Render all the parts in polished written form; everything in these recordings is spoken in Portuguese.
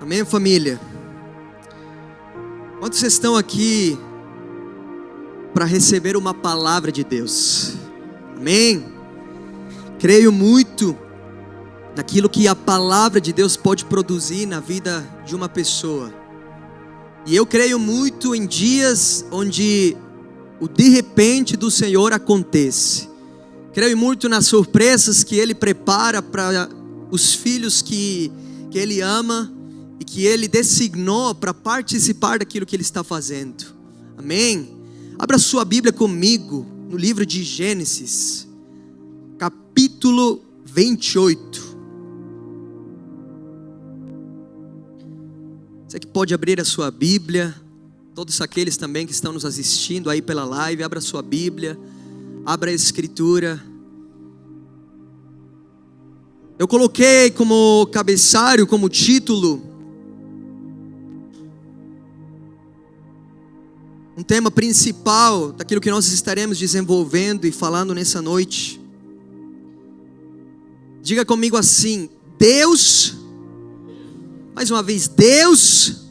Amém, família? Quantos estão aqui para receber uma palavra de Deus? Amém? Creio muito naquilo que a palavra de Deus pode produzir na vida de uma pessoa. E eu creio muito em dias onde o de repente do Senhor acontece. Creio muito nas surpresas que Ele prepara para os filhos que Ele ama e que Ele designou para participar daquilo que Ele está fazendo. Amém? Abra sua Bíblia comigo no livro de Gênesis, capítulo 28. Você que pode abrir a sua Bíblia, todos aqueles também que estão nos assistindo aí pela live, abra a sua Bíblia, abra a Escritura. Eu coloquei como cabeçalho, como título, um tema principal daquilo que nós estaremos desenvolvendo e falando nessa noite. Diga comigo assim: Deus, mais uma vez, Deus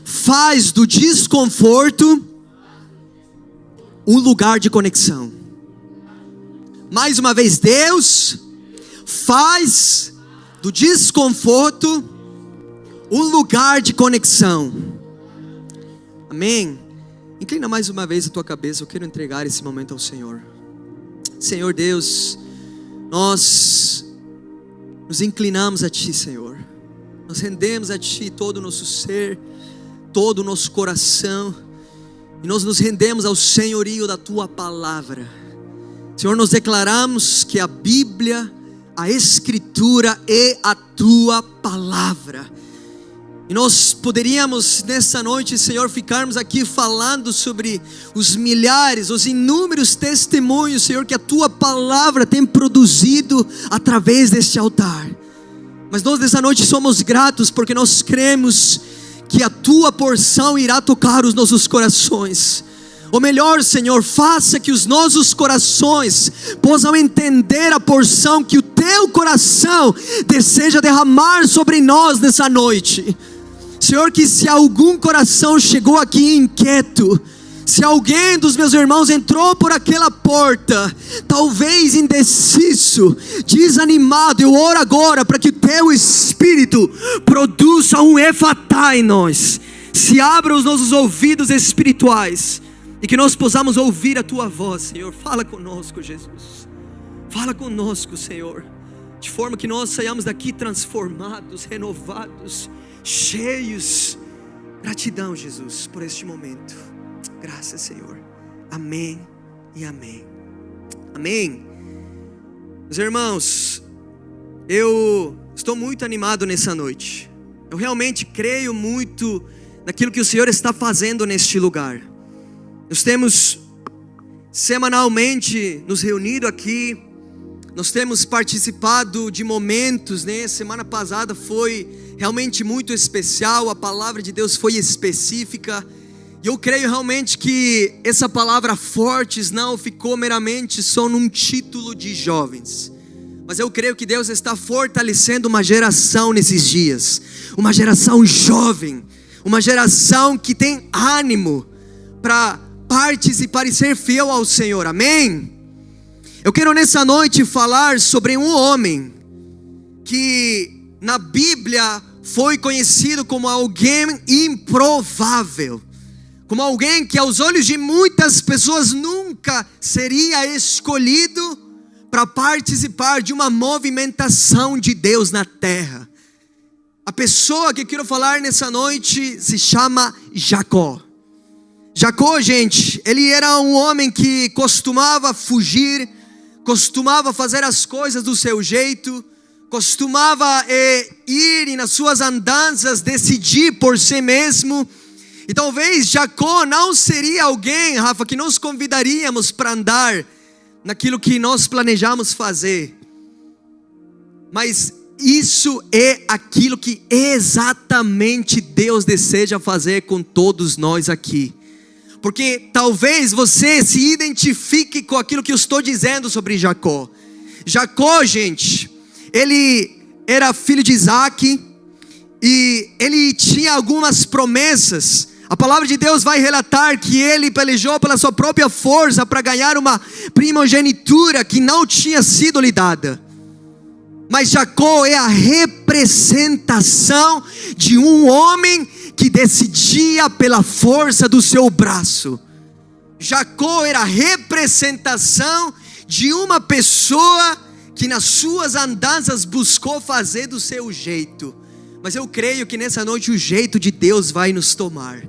faz do desconforto um lugar de conexão. Mais uma vez, Deus faz do desconforto um lugar de conexão. Amém? Inclina mais uma vez a tua cabeça, eu quero entregar esse momento ao Senhor. Senhor Deus, nós nos inclinamos a Ti, Senhor. Nós rendemos a Ti todo o nosso ser, todo o nosso coração. E nós nos rendemos ao senhorio da Tua palavra. Senhor, nós declaramos que a Bíblia, a Escritura é a Tua palavra. E nós poderíamos nessa noite, Senhor, ficarmos aqui falando sobre os milhares, os inúmeros testemunhos, Senhor, que a Tua palavra tem produzido através deste altar. Mas nós nessa noite somos gratos porque nós cremos que a Tua porção irá tocar os nossos corações. Ou melhor, Senhor, faça que os nossos corações possam entender a porção que o Teu coração deseja derramar sobre nós nessa noite. Senhor, que se algum coração chegou aqui inquieto, se alguém dos meus irmãos entrou por aquela porta, talvez indeciso, desanimado, eu oro agora para que o Teu Espírito produza um efatá em nós. Se abra os nossos ouvidos espirituais e que nós possamos ouvir a Tua voz, Senhor. Fala conosco, Jesus. Fala conosco, Senhor, de forma que nós saiamos daqui transformados, renovados, cheios. Gratidão, Jesus, por este momento. Graças, Senhor. Amém e amém. Amém. Meus irmãos, eu estou muito animado nessa noite. Eu realmente creio muito naquilo que o Senhor está fazendo neste lugar. Nós temos semanalmente nos reunido aqui. Nós temos participado de momentos, né? Semana passada foi realmente muito especial. A palavra de Deus foi específica. E eu creio realmente que essa palavra fortes não ficou meramente só num título de jovens. Mas eu creio que Deus está fortalecendo uma geração nesses dias. Uma geração jovem. Uma geração que tem ânimo para participar e ser fiel ao Senhor. Amém? Eu quero nessa noite falar sobre um homem que na Bíblia foi conhecido como alguém improvável, como alguém que aos olhos de muitas pessoas nunca seria escolhido para participar de uma movimentação de Deus na terra. A pessoa que eu quero falar nessa noite se chama Jacó. Jacó, gente, ele era um homem que costumava fugir, costumava fazer as coisas do seu jeito, costumava ir nas suas andanças, decidir por si mesmo. E talvez Jacó não seria alguém, Rafa, que nós convidaríamos para andar naquilo que nós planejamos fazer. Mas isso é aquilo que exatamente Deus deseja fazer com todos nós aqui. Porque talvez você se identifique com aquilo que eu estou dizendo sobre Jacó. Jacó, gente, ele era filho de Isaac. e ele tinha algumas promessas. A palavra de Deus vai relatar que ele pelejou pela sua própria força para ganhar uma primogenitura que não tinha sido lhe dada. Mas Jacó é a representação de um homem que decidia pela força do seu braço. Jacó era a representação de uma pessoa que nas suas andanças buscou fazer do seu jeito. Mas eu creio que nessa noite o jeito de Deus vai nos tomar.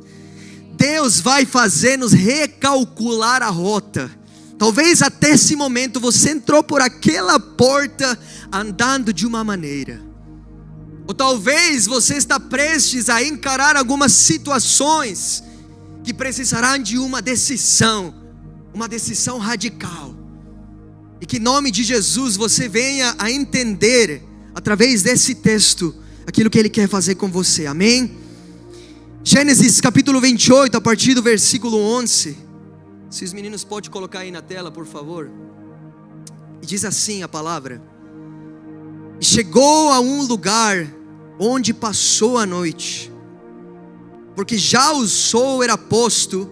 Deus vai fazer nos recalcular a rota. Talvez até esse momento você entrou por aquela porta andando de uma maneira. Ou talvez você está prestes a encarar algumas situações que precisarão de uma decisão radical. E que em nome de Jesus você venha a entender, através desse texto, aquilo que Ele quer fazer com você, amém? Gênesis capítulo 28, a partir do versículo 11. Se os meninos podem colocar aí na tela, por favor. E diz assim a palavra: e chegou a um lugar onde passou a noite, porque já o sol era posto,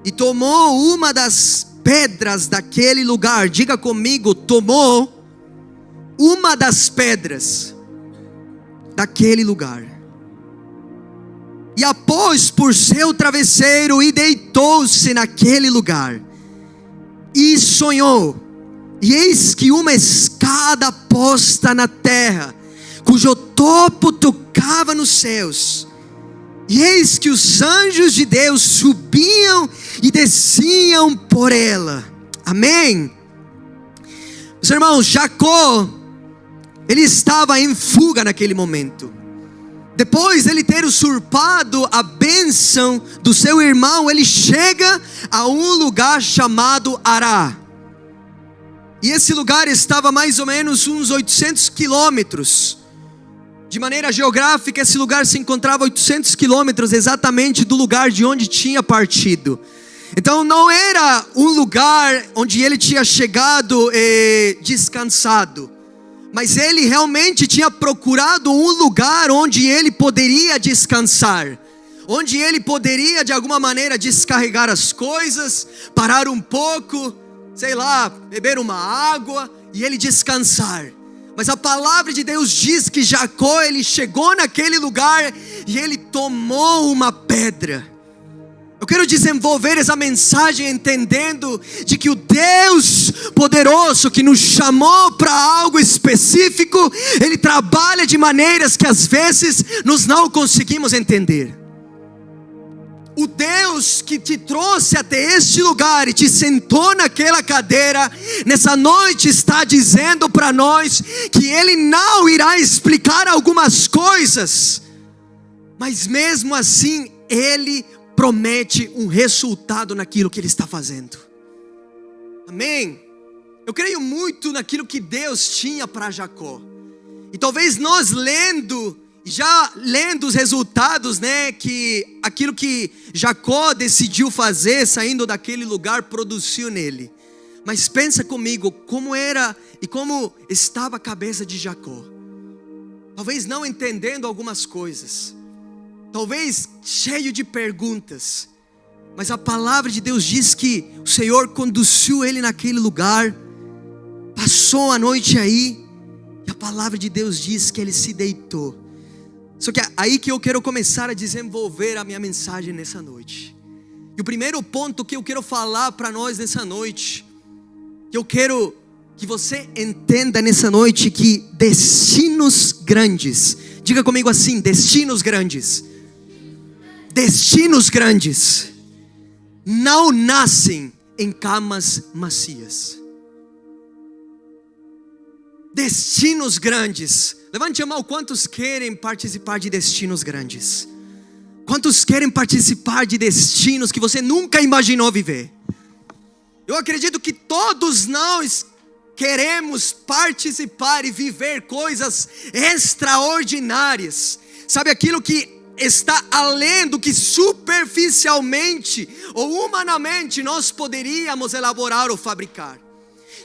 e tomou uma das pedras daquele lugar. Diga comigo: tomou uma das pedras daquele lugar, e a pôs por seu travesseiro, e deitou-se naquele lugar, e sonhou. E eis que uma escada posta na terra, cujo topo tocava nos céus, e eis que os anjos de Deus subiam e desciam por ela. Amém? Meus irmãos, Jacó, ele estava em fuga naquele momento. Depois de ele ter usurpado a bênção do seu irmão, ele chega a um lugar chamado Ará. E esse lugar estava mais ou menos uns 800 quilômetros. De maneira geográfica, esse lugar se encontrava a 800 quilômetros exatamente do lugar de onde tinha partido. Então não era um lugar onde ele tinha chegado descansado, mas ele realmente tinha procurado um lugar onde ele poderia descansar, onde ele poderia de alguma maneira descarregar as coisas, parar um pouco, sei lá, beber uma água e ele descansar. Mas a palavra de Deus diz que Jacó, ele chegou naquele lugar e ele tomou uma pedra. Eu quero desenvolver essa mensagem entendendo de que o Deus poderoso que nos chamou para algo específico, Ele trabalha de maneiras que às vezes nós não conseguimos entender. O Deus que te trouxe até este lugar e te sentou naquela cadeira, nessa noite está dizendo para nós que Ele não irá explicar algumas coisas, mas mesmo assim Ele promete um resultado naquilo que Ele está fazendo. Amém? Eu creio muito naquilo que Deus tinha para Jacó. E talvez nós já lendo os resultados, que aquilo que Jacó decidiu fazer, saindo daquele lugar, produziu nele. Mas pensa comigo, como era e como estava a cabeça de Jacó. Talvez não entendendo algumas coisas, talvez cheio de perguntas, mas a palavra de Deus diz que o Senhor conduziu ele naquele lugar, passou a noite aí, e a palavra de Deus diz que ele se deitou. Só que é aí que eu quero começar a desenvolver a minha mensagem nessa noite. E o primeiro ponto que eu quero falar para nós nessa noite, que eu quero que você entenda nessa noite, que destinos grandes, diga comigo assim: destinos grandes. Destinos grandes não nascem em camas macias. Destinos grandes. Levante a mão, quantos querem participar de destinos grandes? Quantos querem participar de destinos que você nunca imaginou viver? Eu acredito que todos nós queremos participar e viver coisas extraordinárias. Sabe, aquilo que está além do que superficialmente ou humanamente nós poderíamos elaborar ou fabricar.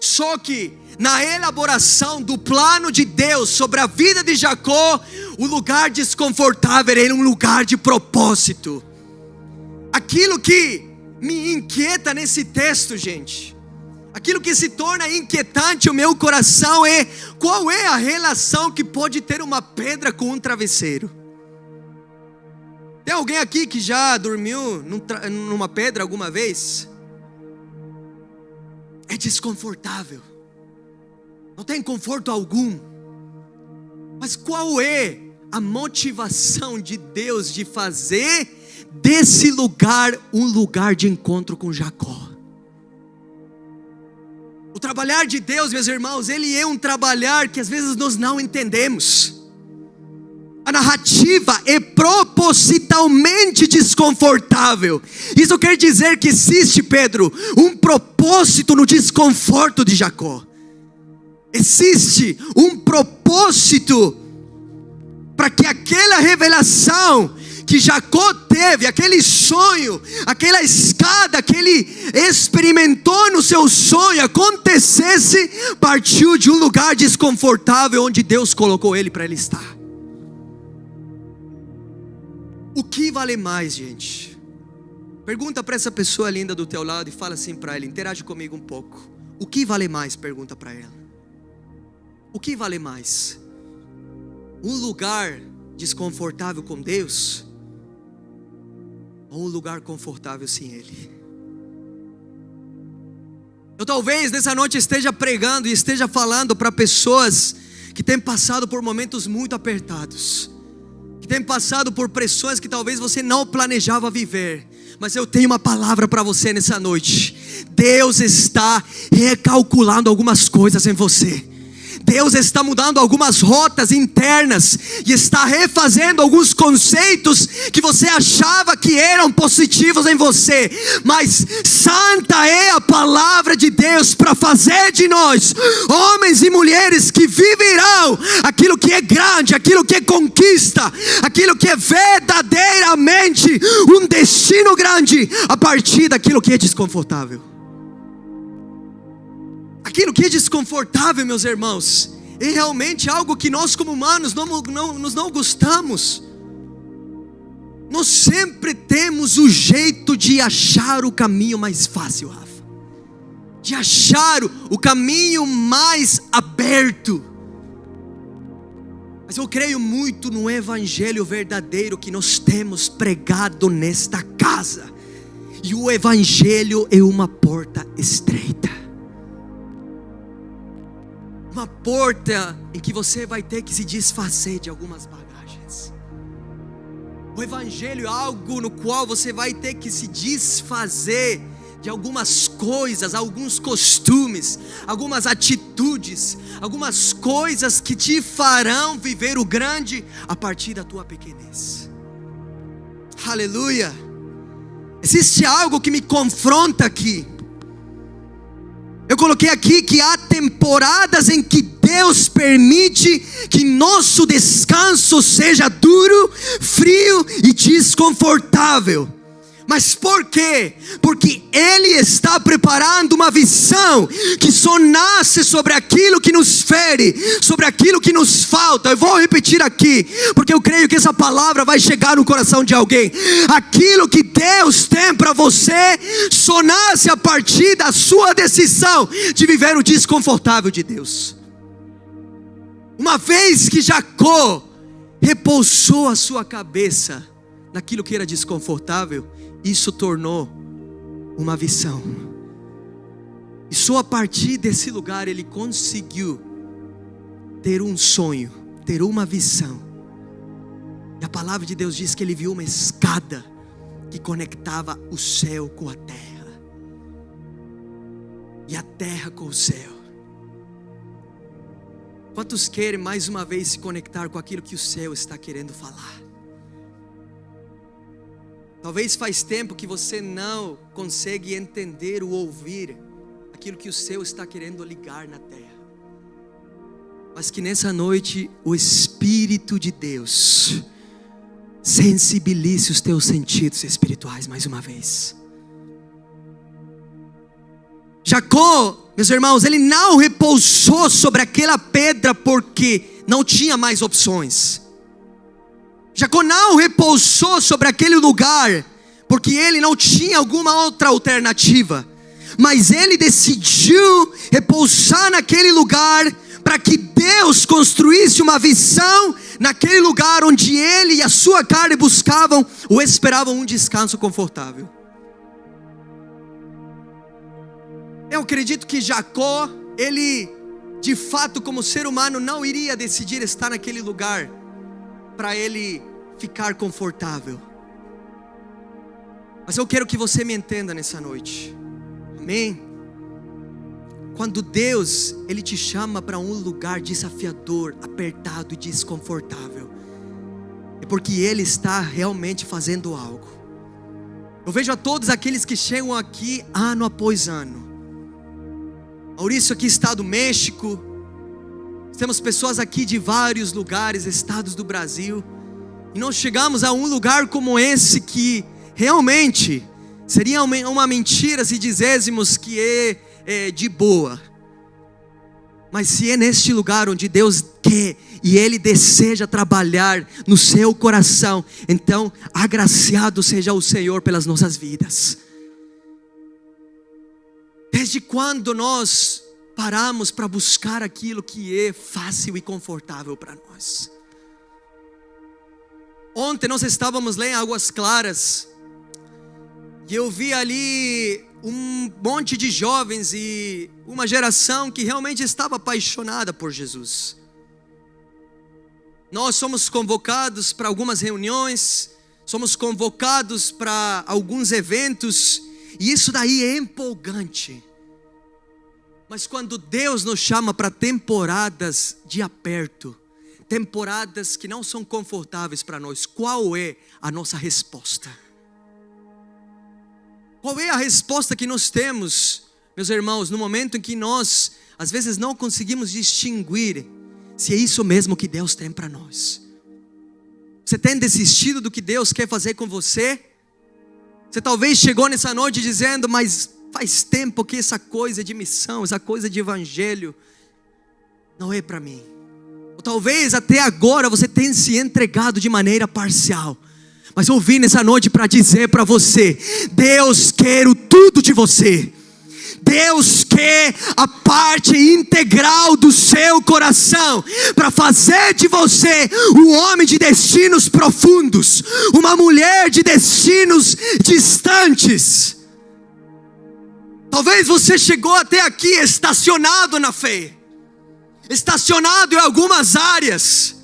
Só que na elaboração do plano de Deus sobre a vida de Jacó, O lugar desconfortável era um lugar de propósito. Aquilo que me inquieta nesse texto, gente, aquilo que se torna inquietante o meu coração é: qual é a relação que pode ter uma pedra com um travesseiro? Tem alguém aqui que já dormiu numa pedra alguma vez? É desconfortável, não tem conforto algum. Mas qual é a motivação de Deus de fazer desse lugar um lugar de encontro com Jacó? O trabalhar de Deus, meus irmãos, ele é um trabalhar que às vezes nós não entendemos. A narrativa é propositalmente desconfortável. Isso quer dizer que existe, Pedro, um propósito no desconforto de Jacó. Existe um propósito para que aquela revelação que Jacó teve, aquele sonho, aquela escada que ele experimentou no seu sonho acontecesse, partiu de um lugar desconfortável onde Deus colocou ele para ele estar. O que vale mais, gente? Pergunta para essa pessoa linda do teu lado e fala assim para ela, interage comigo um pouco. O que vale mais? Pergunta para ela. O que vale mais? Um lugar desconfortável com Deus, ou um lugar confortável sem Ele? Eu talvez nessa noite esteja pregando e esteja falando para pessoas que têm passado por momentos muito apertados, que têm passado por pressões que talvez você não planejava viver. Mas eu tenho uma palavra para você nessa noite. Deus está recalculando algumas coisas em você. Deus está mudando algumas rotas internas e está refazendo alguns conceitos que você achava que eram positivos em você. Mas santa é a palavra de Deus para fazer de nós homens e mulheres que viverão aquilo que é grande, aquilo que é conquista, aquilo que é verdadeiramente um destino grande a partir daquilo que é desconfortável. Aquilo que é desconfortável, meus irmãos, é realmente algo que nós como humanos não gostamos. Nós sempre temos o jeito de achar o caminho mais fácil, Rafa, de achar o caminho mais aberto. Mas eu creio muito no evangelho verdadeiro que nós temos pregado nesta casa. E o evangelho é uma porta estreita. Uma porta em que você vai ter que se desfazer de algumas bagagens. O evangelho é algo no qual você vai ter que se desfazer de algumas coisas, alguns costumes, algumas atitudes, algumas coisas que te farão viver o grande a partir da tua pequenez. Aleluia! Existe algo que me confronta aqui. Eu coloquei aqui que há temporadas em que Deus permite que nosso descanso seja duro, frio e desconfortável. Mas por quê? Porque Ele está preparando uma visão que só nasce sobre aquilo que nos fere, sobre aquilo que nos falta. Eu vou repetir aqui, porque eu creio que essa palavra vai chegar no coração de alguém. Aquilo que Deus tem para você só nasce a partir da sua decisão de viver o desconfortável de Deus. Uma vez que Jacó repousou a sua cabeça naquilo que era desconfortável, isso tornou uma visão. E só a partir desse lugar ele conseguiu ter um sonho, ter uma visão. E a palavra de Deus diz que ele viu uma escada que conectava o céu com a terra, e a terra com o céu. Quantos querem mais uma vez se conectar com aquilo que o céu está querendo falar? Talvez faz tempo que você não consegue entender ou ouvir aquilo que o céu está querendo ligar na terra. Mas que nessa noite o Espírito de Deus sensibilize os teus sentidos espirituais mais uma vez. Jacó, meus irmãos, ele não repousou sobre aquela pedra porque não tinha mais opções. Jacó não repousou sobre aquele lugar porque ele não tinha alguma outra alternativa, mas ele decidiu repousar naquele lugar para que Deus construísse uma visão naquele lugar onde ele e a sua carne buscavam ou esperavam um descanso confortável. Eu acredito que Jacó, ele de fato como ser humano não iria decidir estar naquele lugar para ele ficar confortável. Mas eu quero que você me entenda nessa noite. Amém? Quando Deus, Ele te chama para um lugar desafiador, apertado e desconfortável, é porque Ele está realmente fazendo algo. Eu vejo a todos aqueles que chegam aqui ano após ano. Maurício aqui está do México. Temos pessoas aqui de vários lugares, estados do Brasil. E nós chegamos a um lugar como esse que realmente seria uma mentira se dizéssemos que é de boa. Mas se é neste lugar onde Deus quer e Ele deseja trabalhar no seu coração, então agraciado seja o Senhor pelas nossas vidas. Desde quando nós paramos para buscar aquilo que é fácil e confortável para nós? Ontem nós estávamos lá em Águas Claras e eu vi ali um monte de jovens e uma geração que realmente estava apaixonada por Jesus. Nós somos convocados para algumas reuniões, somos convocados para alguns eventos, e isso daí é empolgante. Mas quando Deus nos chama para temporadas de aperto, temporadas que não são confortáveis para nós, qual é a nossa resposta? Qual é a resposta que nós temos, meus irmãos, no momento em que nós, às vezes, não conseguimos distinguir se é isso mesmo que Deus tem para nós? Você tem desistido do que Deus quer fazer com você? Você talvez chegou nessa noite dizendo, mas faz tempo que essa coisa de missão, essa coisa de evangelho, não é para mim. Ou talvez até agora você tenha se entregado de maneira parcial. Mas eu vim nessa noite para dizer para você, Deus quer o tudo de você. Deus quer a parte integral do seu coração, para fazer de você um homem de destinos profundos, uma mulher de destinos distantes. Talvez você chegou até aqui estacionado na fé, estacionado em algumas áreas,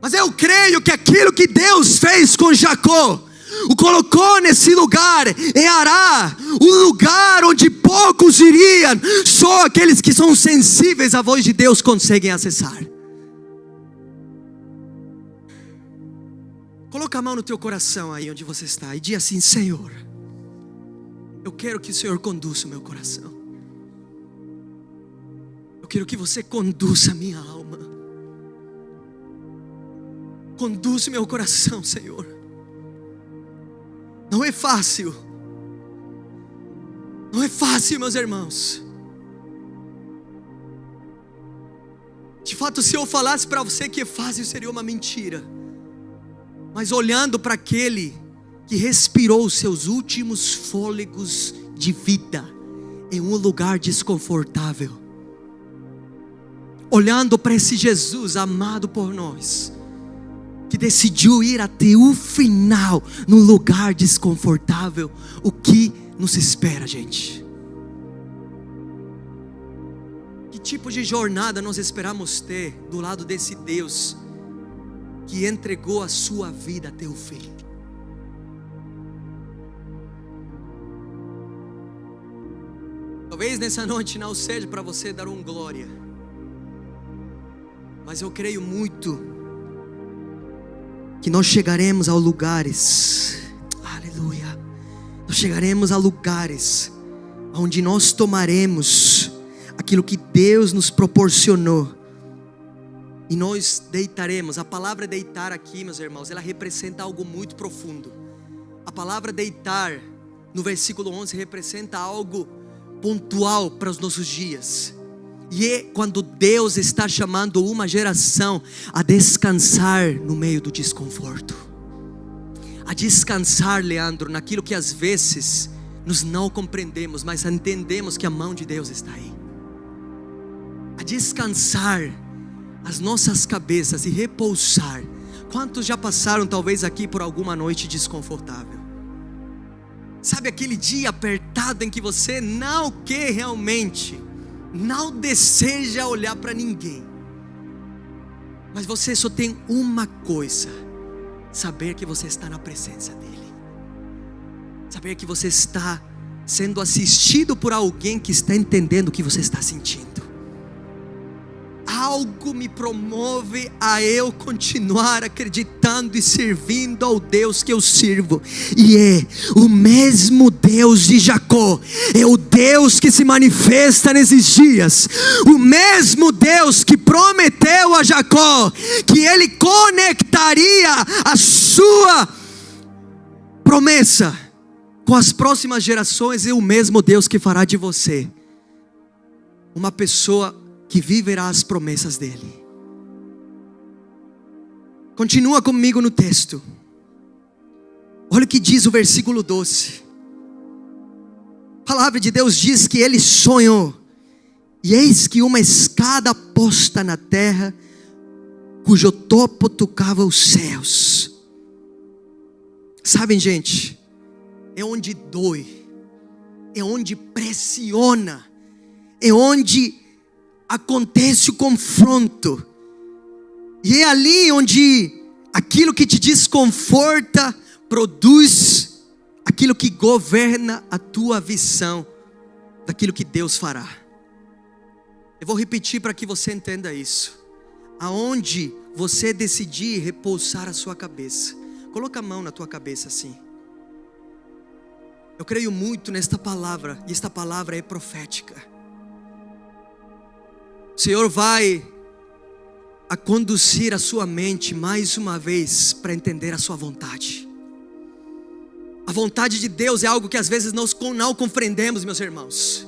mas eu creio que aquilo que Deus fez com Jacó, o colocou nesse lugar, em Ará, um lugar onde poucos iriam, só aqueles que são sensíveis à voz de Deus conseguem acessar. Coloca a mão no teu coração aí onde você está e diz assim, Senhor, eu quero que o Senhor conduza o meu coração. Eu quero que você conduza a minha alma. Conduz meu coração, Senhor. Não é fácil. Não é fácil, meus irmãos. De fato, se eu falasse para você que é fácil, seria uma mentira. Mas olhando para aquele que respirou os seus últimos fôlegos de vida em um lugar desconfortável, olhando para esse Jesus amado por nós, que decidiu ir até o final num lugar desconfortável, o que nos espera, gente? Que tipo de jornada nós esperamos ter do lado desse Deus que entregou a sua vida até o fim? Talvez nessa noite não seja para você dar um glória, mas eu creio muito que nós chegaremos a lugares, aleluia, nós chegaremos a lugares onde nós tomaremos aquilo que Deus nos proporcionou e nós deitaremos. A palavra deitar aqui, meus irmãos, ela representa algo muito profundo. A palavra deitar no versículo 11 representa algo pontual para os nossos dias. E é quando Deus está chamando uma geração a descansar no meio do desconforto. A descansar, Leandro, naquilo que às vezes nós não compreendemos, mas entendemos que a mão de Deus está aí. A descansar as nossas cabeças e repousar. Quantos já passaram talvez aqui por alguma noite desconfortável? Sabe aquele dia apertado em que você não quer realmente, não deseja olhar para ninguém, mas você só tem uma coisa: saber que você está na presença dEle, saber que você está sendo assistido por alguém que está entendendo o que você está sentindo. Algo me promove a eu continuar acreditando e servindo ao Deus que eu sirvo, e é o mesmo Deus de Jacó, é o Deus que se manifesta nesses dias, o mesmo Deus que prometeu a Jacó que Ele conectaria a sua promessa com as próximas gerações. É o mesmo Deus que fará de você uma pessoa que viverá as promessas dEle. Continua comigo no texto. Olha o que diz o versículo 12. A palavra de Deus diz que ele sonhou, e eis que uma escada posta na terra, cujo topo tocava os céus. Sabem, gente, é onde dói, é onde pressiona, é onde acontece o confronto, e é ali onde aquilo que te desconforta produz aquilo que governa a tua visão daquilo que Deus fará. Eu vou repetir para que você entenda isso. Aonde você decidir repousar a sua cabeça, coloca a mão na tua cabeça assim. Eu creio muito nesta palavra, e esta palavra é profética. O Senhor vai a conduzir a sua mente mais uma vez para entender a sua vontade. A vontade de Deus é algo que às vezes nós não compreendemos, meus irmãos.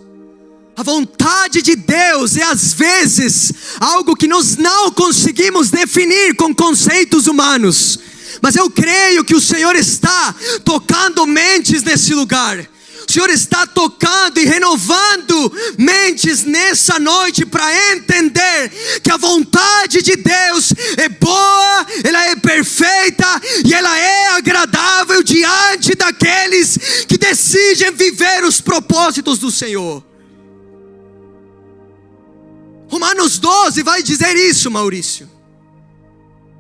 A vontade de Deus é às vezes algo que nós não conseguimos definir com conceitos humanos. Mas eu creio que o Senhor está tocando mentes nesse lugar. O Senhor está tocando e renovando mentes nessa noite para entender que a vontade de Deus é boa, ela é perfeita e ela é agradável diante daqueles que decidem viver os propósitos do Senhor. Romanos 12 vai dizer isso, Maurício.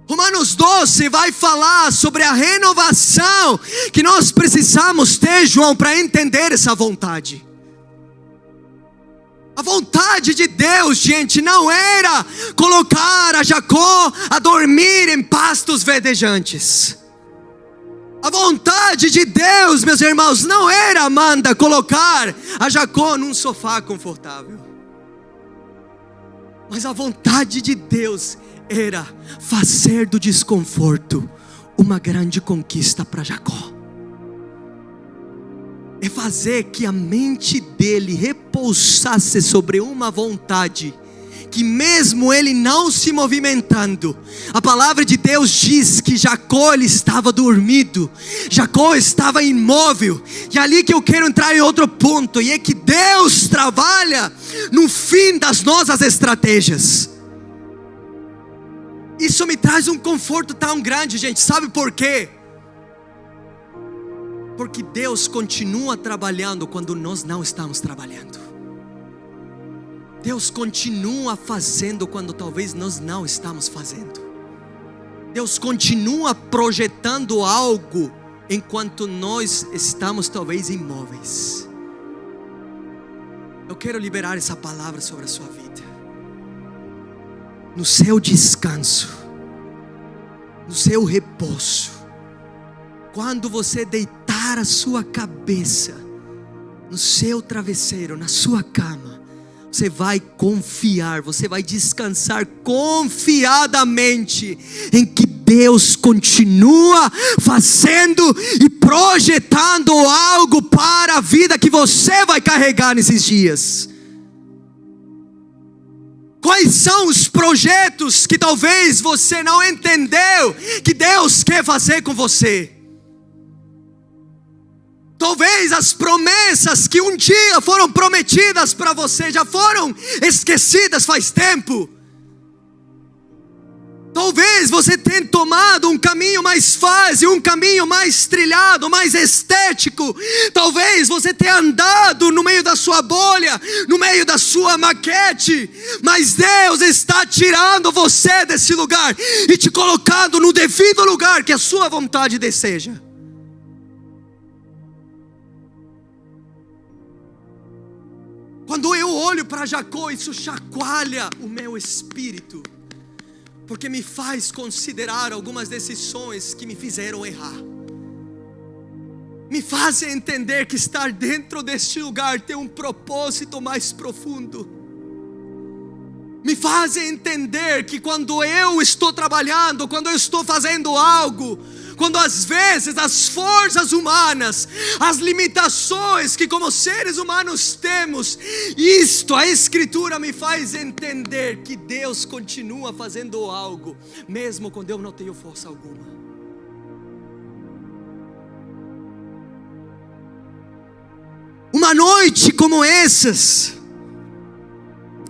Romanos 12 vai falar sobre a renovação que nós precisamos ter, João, para entender essa vontade. A vontade de Deus, gente, não era colocar a Jacó a dormir em pastos verdejantes. A vontade de Deus, meus irmãos, não era, Amanda, colocar a Jacó num sofá confortável. Mas a vontade de Deus era fazer do desconforto uma grande conquista para Jacó. É fazer que a mente dele repousasse sobre uma vontade que mesmo ele não se movimentando, a palavra de Deus diz que Jacó ele estava dormido, Jacó estava imóvel. E ali que eu quero entrar em outro ponto, e é que Deus trabalha no fim das nossas estratégias. Isso me traz um conforto tão grande, gente. Sabe por quê? Porque Deus continua trabalhando quando nós não estamos trabalhando. Deus continua fazendo quando talvez nós não estamos fazendo. Deus continua projetando algo enquanto nós estamos talvez imóveis. Eu quero liberar essa palavra sobre a sua vida. No seu descanso, no seu repouso, quando você deitar a sua cabeça no seu travesseiro, na sua cama, você vai confiar, você vai descansar confiadamente em que Deus continua fazendo e projetando algo para a vida que você vai carregar nesses dias. Quais são os projetos que talvez você não entendeu que Deus quer fazer com você? Talvez as promessas que um dia foram prometidas para você já foram esquecidas faz tempo. Talvez você tenha tomado um caminho mais fácil, um caminho mais trilhado, mais estético. Talvez você tenha andado no meio da sua bolha, no meio da sua maquete. Mas Deus está tirando você desse lugar e te colocando no devido lugar que a sua vontade deseja. Quando eu olho para Jacó, isso chacoalha o meu espírito, porque me faz considerar algumas decisões que me fizeram errar. Me fazem entender que estar dentro deste lugar tem um propósito mais profundo. Me fazem entender que quando eu estou trabalhando, quando eu estou fazendo algo, quando às vezes as forças humanas, as limitações que como seres humanos temos, a Escritura me faz entender que Deus continua fazendo algo, mesmo quando eu não tenho força alguma. Uma noite como essas,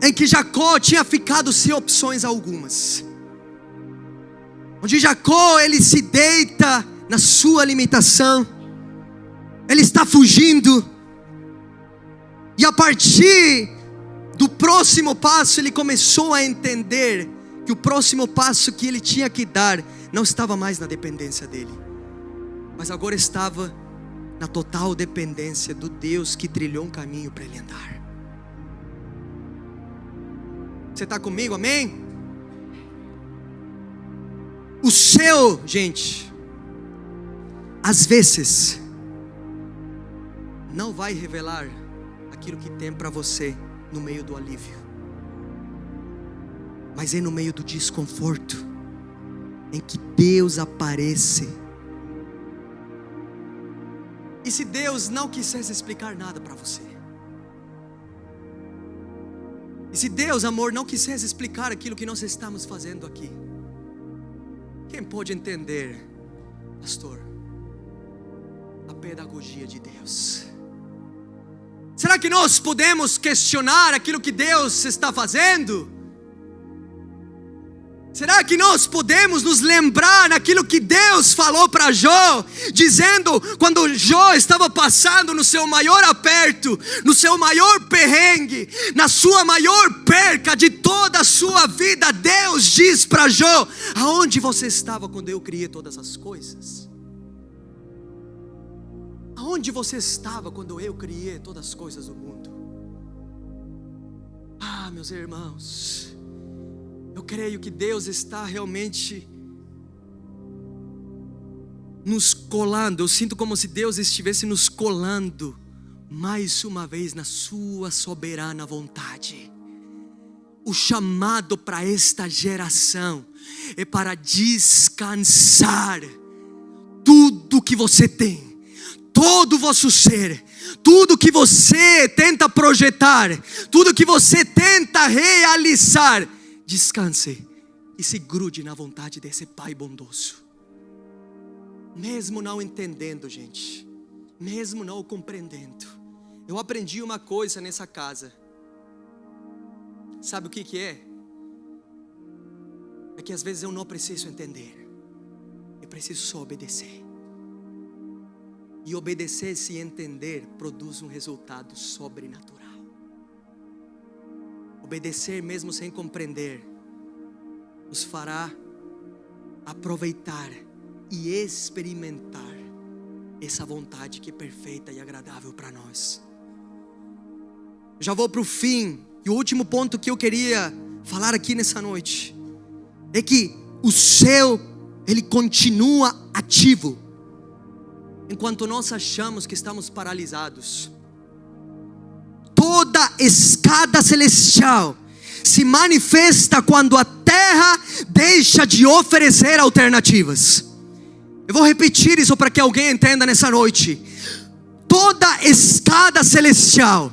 em que Jacó tinha ficado sem opções algumas, onde Jacó ele se deita na sua limitação, ele está fugindo, e a partir do próximo passo ele começou a entender que o próximo passo que ele tinha que dar não estava mais na dependência dele, mas agora estava na total dependência do Deus que trilhou um caminho para ele andar. Você está comigo, amém? O céu, gente, às vezes não vai revelar aquilo que tem para você no meio do alívio, mas é no meio do desconforto em que Deus aparece. E se Deus não quisesse explicar nada para você, e se Deus, amor, não quisesse explicar aquilo que nós estamos fazendo aqui, quem pode entender, pastor, a pedagogia de Deus? Será que nós podemos questionar aquilo que Deus está fazendo? Será que nós podemos nos lembrar naquilo que Deus falou para Jó, dizendo quando Jó estava passando no seu maior aperto, no seu maior perrengue, na sua maior perca de toda a sua vida, Deus diz para Jó: aonde você estava quando eu criei todas as coisas? Aonde você estava quando eu criei todas as coisas do mundo? Ah, meus irmãos, eu creio que Deus está realmente nos colando. Eu sinto como se Deus estivesse nos colando mais uma vez na sua soberana vontade. O chamado para esta geração é para descansar tudo que você tem, todo o vosso ser, tudo que você tenta projetar, tudo que você tenta realizar. Descanse e se grude na vontade desse Pai bondoso. Mesmo não entendendo, gente, mesmo não compreendendo, eu aprendi uma coisa nessa casa. Sabe o que é? É que às vezes eu não preciso entender, eu preciso só obedecer. E obedecer sem entender produz um resultado sobrenatural. Obedecer mesmo sem compreender nos fará aproveitar e experimentar essa vontade que é perfeita e agradável para nós. Já vou para o fim, e o último ponto que eu queria falar aqui nessa noite é que o céu ele continua ativo enquanto nós achamos que estamos paralisados. Toda escada celestial se manifesta quando a terra deixa de oferecer alternativas. Eu vou repetir isso para que alguém entenda nessa noite. Toda escada celestial,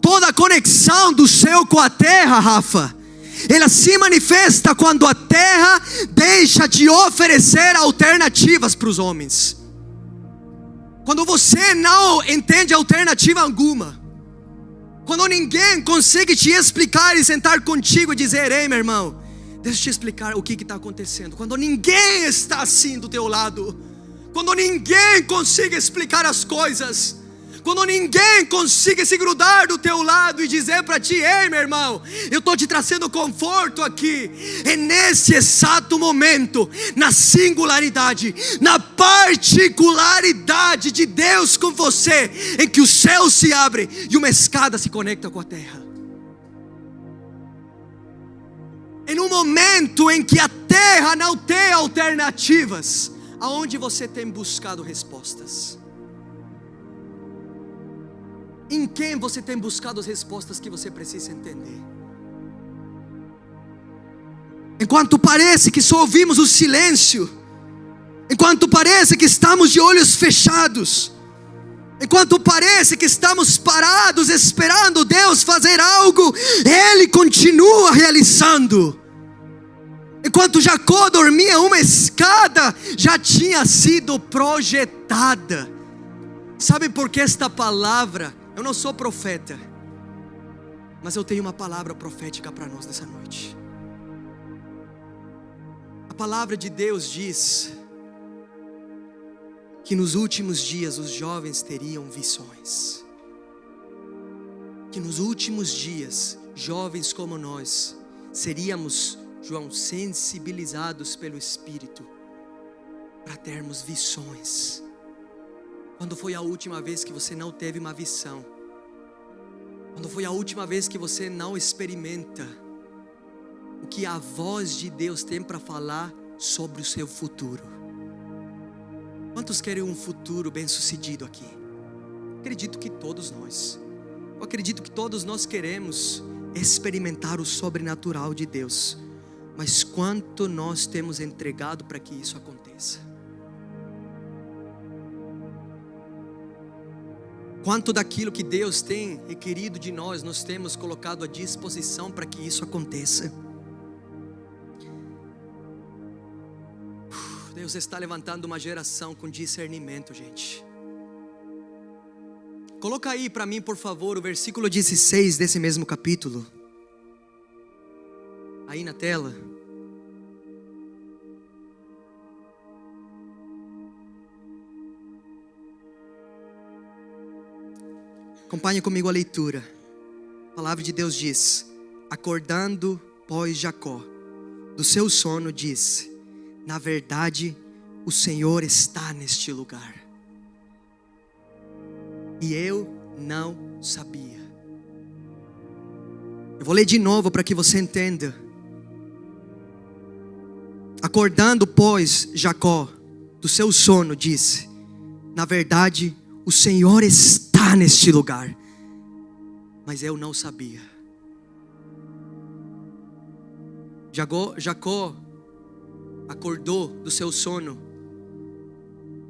toda conexão do céu com a terra, Rafa, ela se manifesta quando a terra deixa de oferecer alternativas para os homens. Quando você não entende alternativa alguma, quando ninguém consegue te explicar e sentar contigo e dizer: ei, meu irmão, deixa eu te explicar o que está acontecendo. Quando ninguém está assim do teu lado, quando ninguém consegue explicar as coisas, quando ninguém consiga se grudar do teu lado e dizer para ti: ei, meu irmão, eu estou te trazendo conforto aqui. É nesse exato momento, na singularidade, na particularidade de Deus com você, em que o céu se abre e uma escada se conecta com a terra. Em um momento em que a terra não tem alternativas, aonde você tem buscado respostas? Em quem você tem buscado as respostas que você precisa entender? Enquanto parece que só ouvimos o silêncio, enquanto parece que estamos de olhos fechados, enquanto parece que estamos parados esperando Deus fazer algo, Ele continua realizando. Enquanto Jacó dormia, uma escada já tinha sido projetada. Sabe por que esta palavra? Eu não sou profeta, mas eu tenho uma palavra profética para nós nessa noite. A palavra de Deus diz que nos últimos dias os jovens teriam visões. Que nos últimos dias, jovens como nós, seríamos, João, sensibilizados pelo Espírito para termos visões. Quando foi a última vez que você não teve uma visão? Quando foi a última vez que você não experimenta o que a voz de Deus tem para falar sobre o seu futuro? Quantos querem um futuro bem-sucedido aqui? Acredito que todos nós. Eu acredito que todos nós queremos experimentar o sobrenatural de Deus. Mas quanto nós temos entregado para que isso aconteça? Quanto daquilo que Deus tem requerido de nós, nós temos colocado à disposição para que isso aconteça? Deus está levantando uma geração com discernimento, gente. Coloca aí para mim, por favor, o versículo 16 desse mesmo capítulo. Aí na tela. Acompanhe comigo a leitura. A palavra de Deus diz: acordando, pois, Jacó do seu sono, disse: na verdade, o Senhor está neste lugar, e eu não sabia. Eu vou ler de novo para que você entenda. Acordando, pois, Jacó do seu sono, disse: na verdade, o Senhor está neste lugar, mas eu não sabia. Jacó acordou do seu sono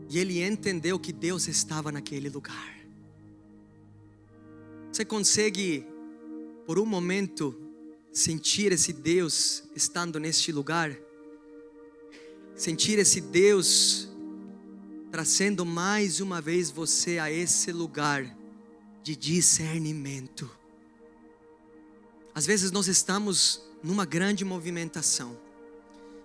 e ele entendeu que Deus estava naquele lugar. Você consegue por um momento sentir esse Deus estando neste lugar? Sentir esse Deus trazendo mais uma vez você a esse lugar de discernimento. Às vezes nós estamos numa grande movimentação.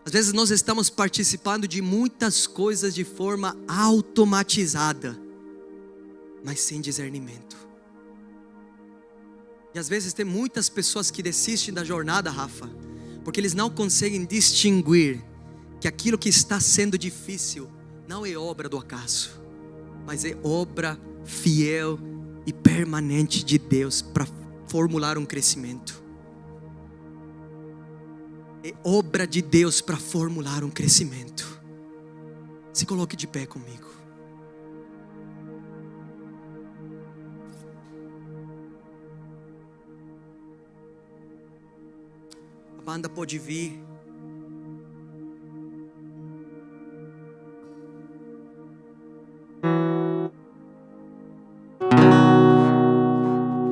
Às vezes nós estamos participando de muitas coisas de forma automatizada, mas sem discernimento. E às vezes tem muitas pessoas que desistem da jornada, Rafa, porque eles não conseguem distinguir que aquilo que está sendo difícil não é obra do acaso, mas é obra fiel e permanente de Deus para formular um crescimento. É obra de Deus para formular um crescimento. Se coloque de pé comigo. A banda pode vir.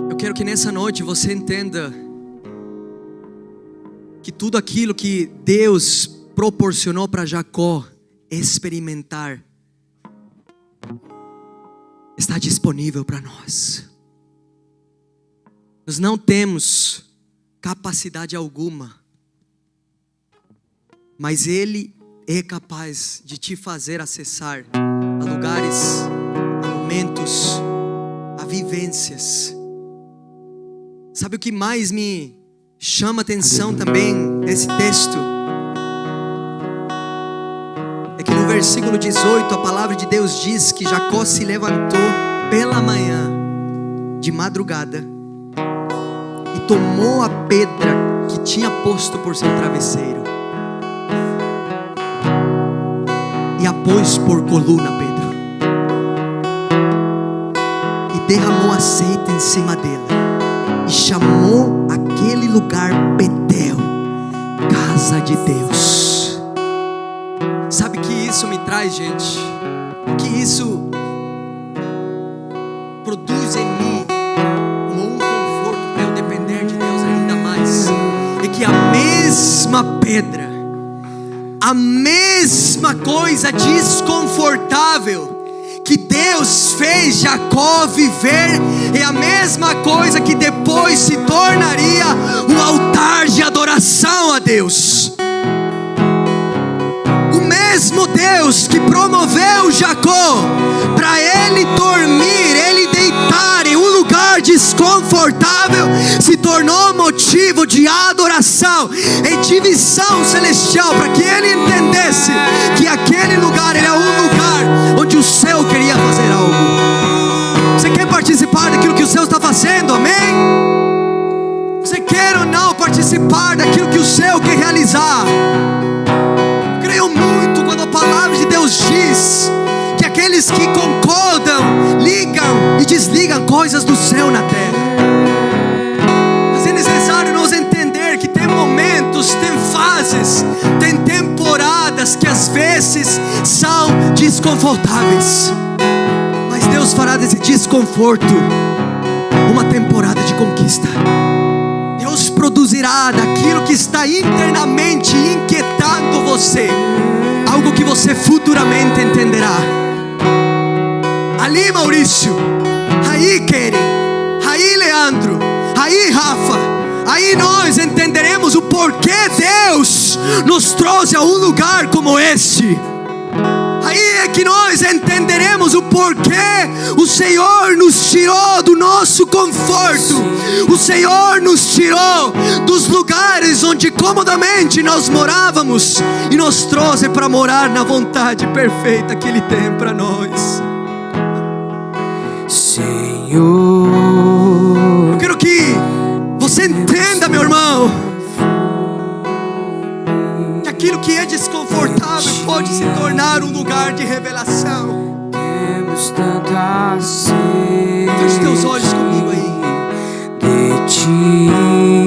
Eu quero que nessa noite você entenda tudo aquilo que Deus proporcionou para Jacó experimentar está disponível para nós. Nós não temos capacidade alguma, mas Ele é capaz de te fazer acessar a lugares, a momentos, a vivências. Sabe o que mais me chama atenção também nesse texto? É que no versículo 18 a palavra de Deus diz que Jacó se levantou pela manhã, de madrugada, e tomou a pedra que tinha posto por seu travesseiro e a pôs por coluna, Pedro, e derramou azeite em cima dela e chamou aquele lugar Betel, casa de Deus. Sabe que isso me traz, gente? Que isso produz em mim como um conforto para eu depender de Deus ainda mais. É que a mesma pedra, a mesma coisa desconfortável que Deus fez Jacó viver, é a mesma coisa que depois se tornaria um altar de adoração a Deus. O mesmo Deus que promoveu Jacó para ele dormir, ele deitar em um lugar desconfortável, se tornou motivo de adoração em divisão celestial, para que ele entendesse que aquele lugar era um lugar onde o céu queria fazer algo. Você quer participar daquilo que o céu está fazendo? Amém? Você quer ou não participar daquilo que o céu quer realizar? Eu creio muito quando a palavra de Deus diz que aqueles que concordam, ligam e desligam coisas do céu na terra. Mas é necessário nós entender que tem momentos, tem fases, tem temporadas que às vezes são desconfortáveis, mas Deus fará desse desconforto uma temporada de conquista. Deus produzirá daquilo que está internamente inquietando você algo que você futuramente entenderá. Ali, Maurício, aí, Keren, aí, Leandro, aí, Rafa, aí nós entenderemos o porquê Deus nos trouxe a um lugar como este. Aí é que nós entenderemos o porquê o Senhor nos tirou do nosso conforto. O Senhor nos tirou dos lugares onde comodamente nós morávamos e nos trouxe para morar na vontade perfeita que Ele tem para nós. Senhor, eu quero que você entenda, meu irmão, que aquilo que é desconfortável pode se tornar um lugar de revelação. temos tanta sede Feche teus olhos comigo aí. de Ti.